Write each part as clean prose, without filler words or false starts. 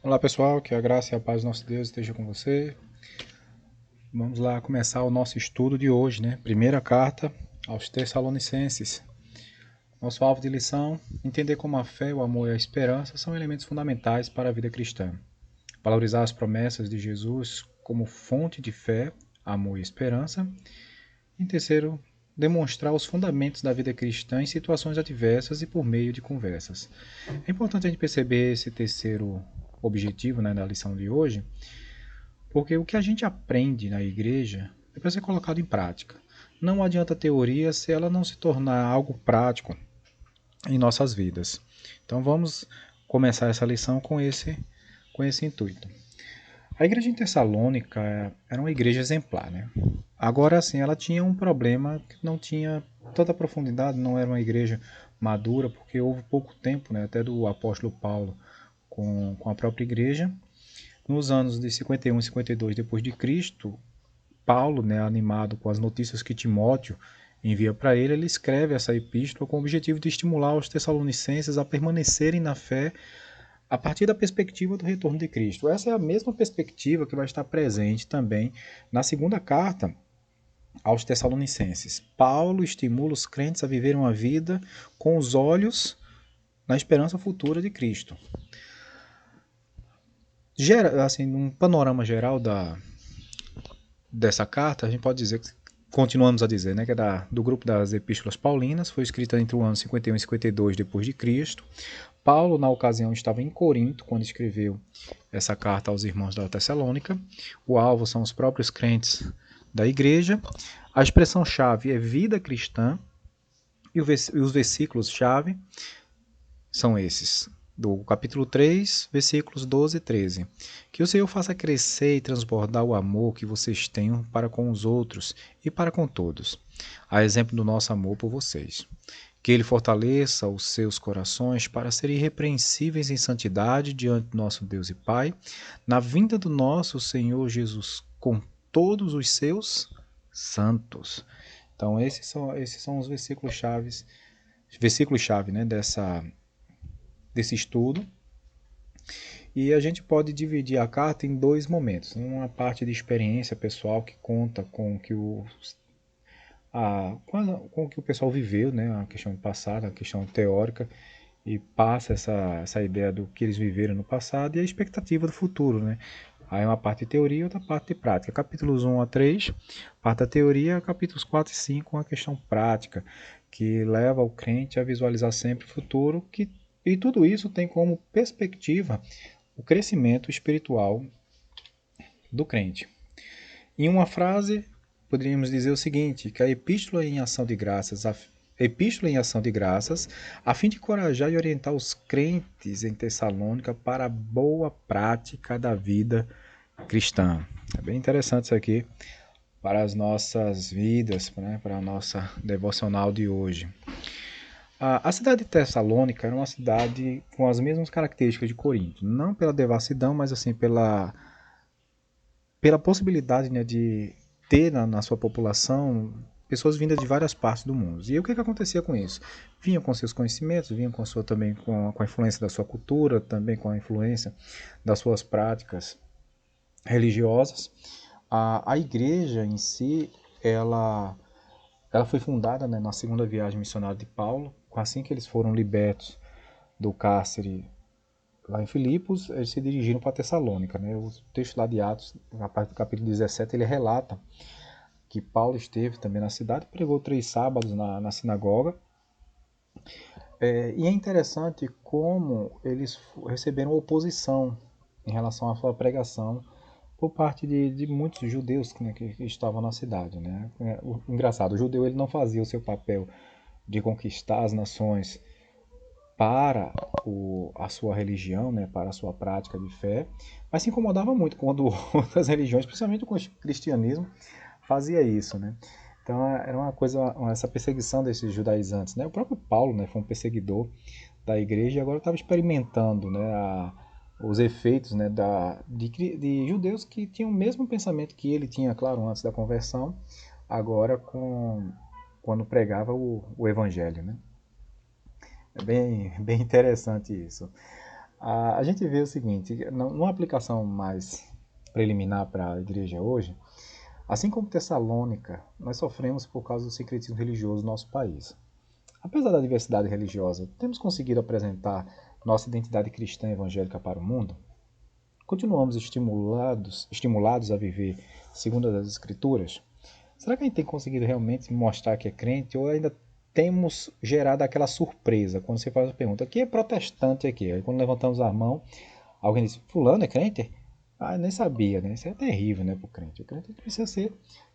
Olá pessoal, que a graça e a paz do nosso Deus esteja com você. Vamos lá começar o nosso estudo de hoje, né? Primeira carta aos Tessalonicenses. Nosso alvo de lição: entender como a fé, o amor e a esperança são elementos fundamentais para a vida cristã. Valorizar as promessas de Jesus como fonte de fé, amor e esperança. Em terceiro, demonstrar os fundamentos da vida cristã em situações adversas e por meio de conversas. É importante a gente perceber esse terceiro objetivo, né, da lição de hoje, porque o que a gente aprende na igreja é para ser colocado em prática. Não adianta teoria se ela não se tornar algo prático em nossas vidas. Então vamos começar essa lição com esse intuito. A igreja em Tessalônica era uma igreja exemplar, né? Agora sim, ela tinha um problema que não tinha tanta profundidade, não era uma igreja madura, porque houve pouco tempo, né, até do apóstolo Paulo com a própria igreja. Nos anos de 51 e 52 depois de Cristo, Paulo, né, animado com as notícias que Timóteo envia para ele, ele escreve essa epístola com o objetivo de estimular os tessalonicenses a permanecerem na fé a partir da perspectiva do retorno de Cristo. Essa é a mesma perspectiva que vai estar presente também na segunda carta aos Tessalonicenses. Paulo estimula os crentes a viverem uma vida com os olhos na esperança futura de Cristo. Assim, num panorama geral dessa carta, a gente pode dizer, continuamos a dizer, né, que é do grupo das Epístolas Paulinas, foi escrita entre o ano 51 e 52 depois de Cristo. Paulo, na ocasião, estava em Corinto quando escreveu essa carta aos irmãos da Tessalônica. O alvo são os próprios crentes da igreja. A expressão-chave é vida cristã e os versículos-chave são esses: do capítulo 3, versículos 12 e 13. Que o Senhor faça crescer e transbordar o amor que vocês têm para com os outros e para com todos, a exemplo do nosso amor por vocês. Que Ele fortaleça os seus corações para serem irrepreensíveis em santidade diante do nosso Deus e Pai, na vinda do nosso Senhor Jesus com todos os seus santos. Então, esses são os versículos-chave, né, desse estudo. E a gente pode dividir a carta em dois momentos. Uma parte de experiência pessoal que conta com que com o que o pessoal viveu, né? A questão passada, a questão teórica, e passa essa ideia do que eles viveram no passado e a expectativa do futuro, né? Aí uma parte de teoria e outra parte de prática. Capítulos 1 a 3, parte da teoria, capítulos 4 e 5, uma questão prática, que leva o crente a visualizar sempre o futuro, e tudo isso tem como perspectiva o crescimento espiritual do crente. Em uma frase, poderíamos dizer o seguinte, que a Epístola em ação de graças, a fim de encorajar e orientar os crentes em Tessalônica para a boa prática da vida cristã. É bem interessante isso aqui para as nossas vidas, né, para a nossa devocional de hoje. A cidade de Tessalônica era uma cidade com as mesmas características de Corinto, não pela devassidão, mas assim pela possibilidade, né, de ter na sua população pessoas vindas de várias partes do mundo. E o que acontecia com isso? Vinham com seus conhecimentos, vinham também com a influência da sua cultura, também com a influência das suas práticas religiosas. A igreja em si, ela foi fundada, né, na segunda viagem missionária de Paulo, assim que eles foram libertos do cárcere lá em Filipos, eles se dirigiram para Tessalônica, né? O texto lá de Atos, na parte do capítulo 17, ele relata que Paulo esteve também na cidade, pregou 3 sábados na sinagoga. E é interessante como eles receberam oposição em relação à sua pregação por parte de muitos judeus, né, que estavam na cidade, né? Engraçado, o judeu ele não fazia o seu papel de conquistar as nações para a sua religião, né, para a sua prática de fé, mas se incomodava muito quando outras religiões, principalmente o cristianismo, fazia isso, né? Então era uma coisa, essa perseguição desses judaizantes, né? O próprio Paulo, né, foi um perseguidor da igreja e agora estava experimentando, né, os efeitos, né, de judeus que tinham o mesmo pensamento que ele tinha, claro, antes da conversão, agora quando pregava o evangelho, né? É bem interessante isso. A gente vê o seguinte, numa aplicação mais preliminar para a igreja hoje, assim como Tessalônica, nós sofremos por causa do sincretismo religioso no nosso país. Apesar da diversidade religiosa, temos conseguido apresentar nossa identidade cristã evangélica para o mundo? Continuamos estimulados a viver segundo as Escrituras? Será que a gente tem conseguido realmente mostrar que é crente ou ainda temos gerado aquela surpresa quando você faz a pergunta: quem é protestante aqui? Aí quando levantamos a mão, alguém diz: fulano é crente? Ah, nem sabia, né? Isso é terrível, né, para o crente. O crente precisa ser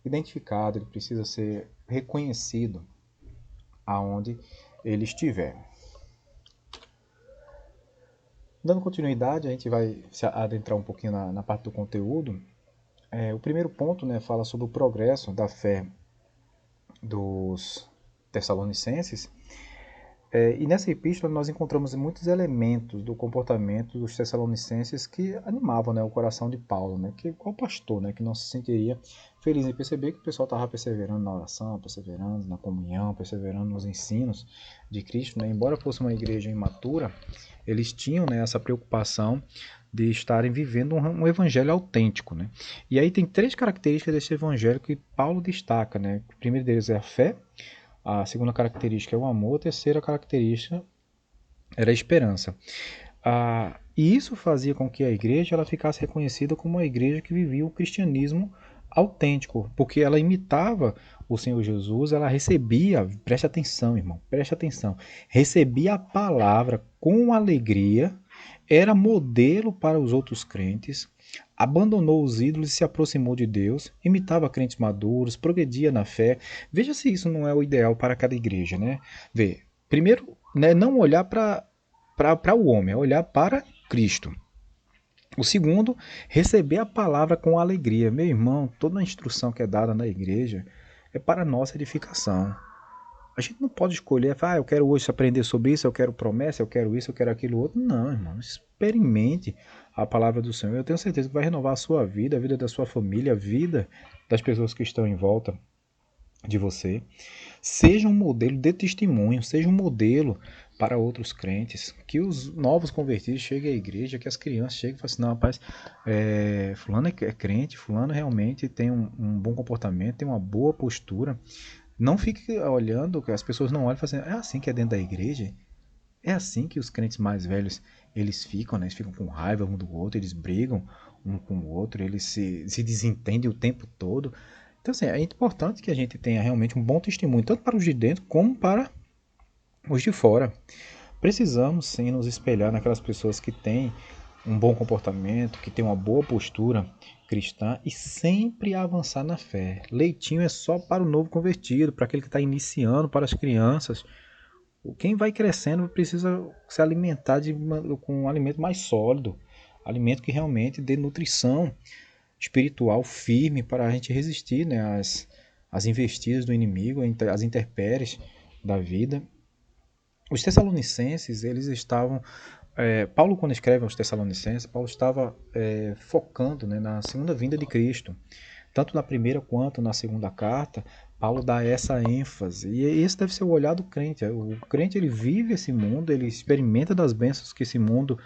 identificado, ele precisa ser reconhecido aonde ele estiver. Dando continuidade, a gente vai se adentrar um pouquinho na parte do conteúdo. O primeiro ponto, né, fala sobre o progresso da fé dos Tessalonicenses. E nessa epístola nós encontramos muitos elementos do comportamento dos Tessalonicenses que animavam, né, o coração de Paulo, né, que qual pastor, né, que não se sentiria feliz em perceber que o pessoal estava perseverando na oração, perseverando na comunhão, perseverando nos ensinos de Cristo, né, embora fosse uma igreja imatura, eles tinham, né, essa preocupação de estarem vivendo um evangelho autêntico, né. E aí tem três características desse evangelho que Paulo destaca, né. O primeiro deles é a fé. A segunda característica é o amor, a terceira característica era a esperança. E isso fazia com que a igreja ela ficasse reconhecida como uma igreja que vivia o cristianismo autêntico, porque ela imitava o Senhor Jesus, ela recebia, preste atenção, irmão, preste atenção, recebia a palavra com alegria, era modelo para os outros crentes, abandonou os ídolos e se aproximou de Deus, imitava crentes maduros, progredia na fé. Veja se isso não é o ideal para cada igreja, né? Vê, primeiro, né, não olhar para o homem, é olhar para Cristo. O segundo, receber a palavra com alegria. Meu irmão, toda a instrução que é dada na igreja é para nossa edificação. A gente não pode escolher, eu quero hoje aprender sobre isso, eu quero promessa, eu quero isso, eu quero aquilo outro. Não, irmão, experimente a palavra do Senhor. Eu tenho certeza que vai renovar a sua vida, a vida da sua família, a vida das pessoas que estão em volta de você. Seja um modelo de testemunho, seja um modelo para outros crentes, que os novos convertidos cheguem à igreja, que as crianças cheguem e falem assim: não, rapaz, fulano é crente, fulano realmente tem um bom comportamento, tem uma boa postura. Não fique olhando, que as pessoas não olham e falam assim: é assim que é dentro da igreja? É assim que os crentes mais velhos eles ficam, né? Eles ficam com raiva um do outro, eles brigam um com o outro, eles se desentendem o tempo todo. Então, assim, é importante que a gente tenha realmente um bom testemunho, tanto para os de dentro como para os de fora. Precisamos sim nos espelhar naquelas pessoas que têm um bom comportamento, que têm uma boa postura cristã e sempre avançar na fé. Leitinho é só para o novo convertido, para aquele que está iniciando, para as crianças. Quem vai crescendo precisa se alimentar com um alimento mais sólido, alimento que realmente dê nutrição espiritual firme para a gente resistir, né, às investidas do inimigo, às intempéries da vida. Os Tessalonicenses, eles estavam Paulo, quando escreve aos Tessalonicenses, Paulo estava focando, né, na segunda vinda de Cristo. Tanto na primeira quanto na segunda carta, Paulo dá essa ênfase. E esse deve ser o olhar do crente. O crente ele vive esse mundo, ele experimenta das bênçãos que esse mundo,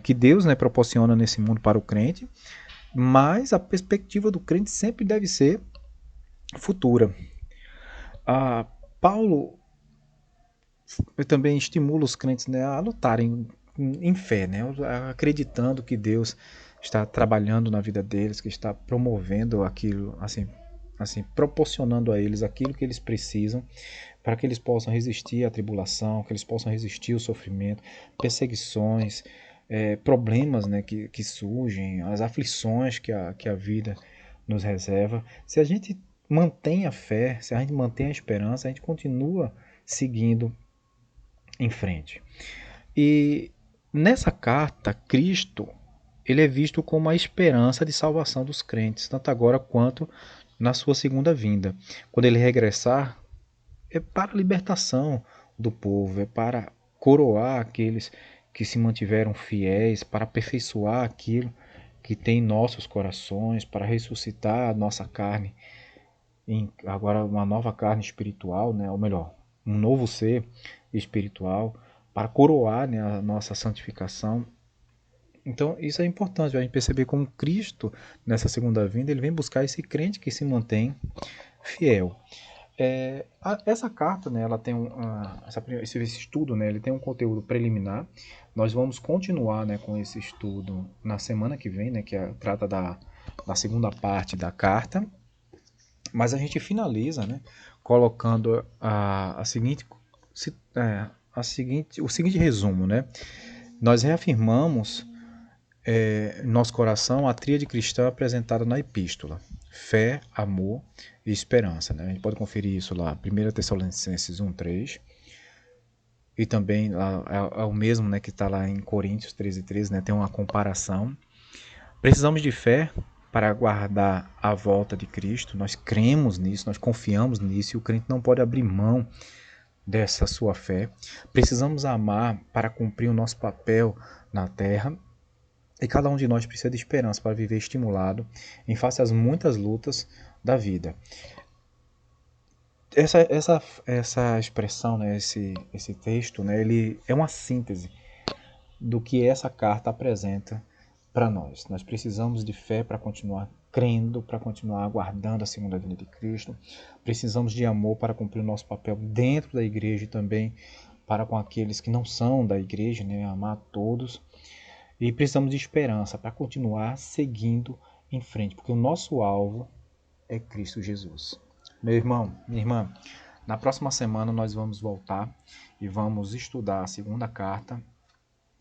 que Deus, né, proporciona nesse mundo para o crente, mas a perspectiva do crente sempre deve ser futura. Paulo também estimula os crentes, né, a lutarem em fé, né, acreditando que Deus está trabalhando na vida deles, que está promovendo aquilo, assim, proporcionando a eles aquilo que eles precisam para que eles possam resistir à tribulação, que eles possam resistir ao sofrimento, perseguições, problemas, né, que surgem, as aflições que a vida nos reserva. Se a gente mantém a fé, se a gente mantém a esperança, a gente continua seguindo em frente. E nessa carta, Cristo ele é visto como a esperança de salvação dos crentes, tanto agora quanto na sua segunda vinda. Quando ele regressar, é para a libertação do povo, é para coroar aqueles que se mantiveram fiéis, para aperfeiçoar aquilo que tem em nossos corações, para ressuscitar a nossa carne, agora uma nova carne espiritual, né? Ou melhor, um novo ser espiritual, para coroar, né, a nossa santificação. Então, isso é importante, a gente perceber como Cristo, nessa segunda vinda, ele vem buscar esse crente que se mantém fiel. Essa carta, né, ela tem esse estudo, né, ele tem um conteúdo preliminar. Nós vamos continuar, né, com esse estudo na semana que vem, né, que trata da segunda parte da carta. Mas a gente finaliza, né, colocando o seguinte resumo, né? Nós reafirmamos em nosso coração a tríade cristã apresentada na epístola: fé, amor e esperança, né? A gente pode conferir isso lá, 1 Tessalonicenses 1:3, e também é o mesmo, né, que está lá em Coríntios 13:13, né? Tem uma comparação. Precisamos de fé para aguardar a volta de Cristo. Nós cremos nisso, nós confiamos nisso, e o crente não pode abrir mão dessa sua fé. Precisamos amar para cumprir o nosso papel na terra. E cada um de nós precisa de esperança para viver estimulado em face às muitas lutas da vida. Essa expressão, né, esse texto, né, ele é uma síntese do que essa carta apresenta para nós. Nós precisamos de fé para continuar crendo, para continuar aguardando a segunda vinda de Cristo. Precisamos de amor para cumprir o nosso papel dentro da igreja e também para com aqueles que não são da igreja, né, amar a todos. E precisamos de esperança para continuar seguindo em frente, porque o nosso alvo é Cristo Jesus. Meu irmão, minha irmã, na próxima semana nós vamos voltar e vamos estudar a segunda carta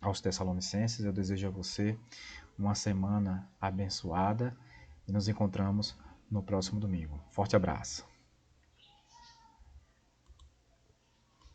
aos Tessalonicenses. Eu desejo a você uma semana abençoada e nos encontramos no próximo domingo. Forte abraço.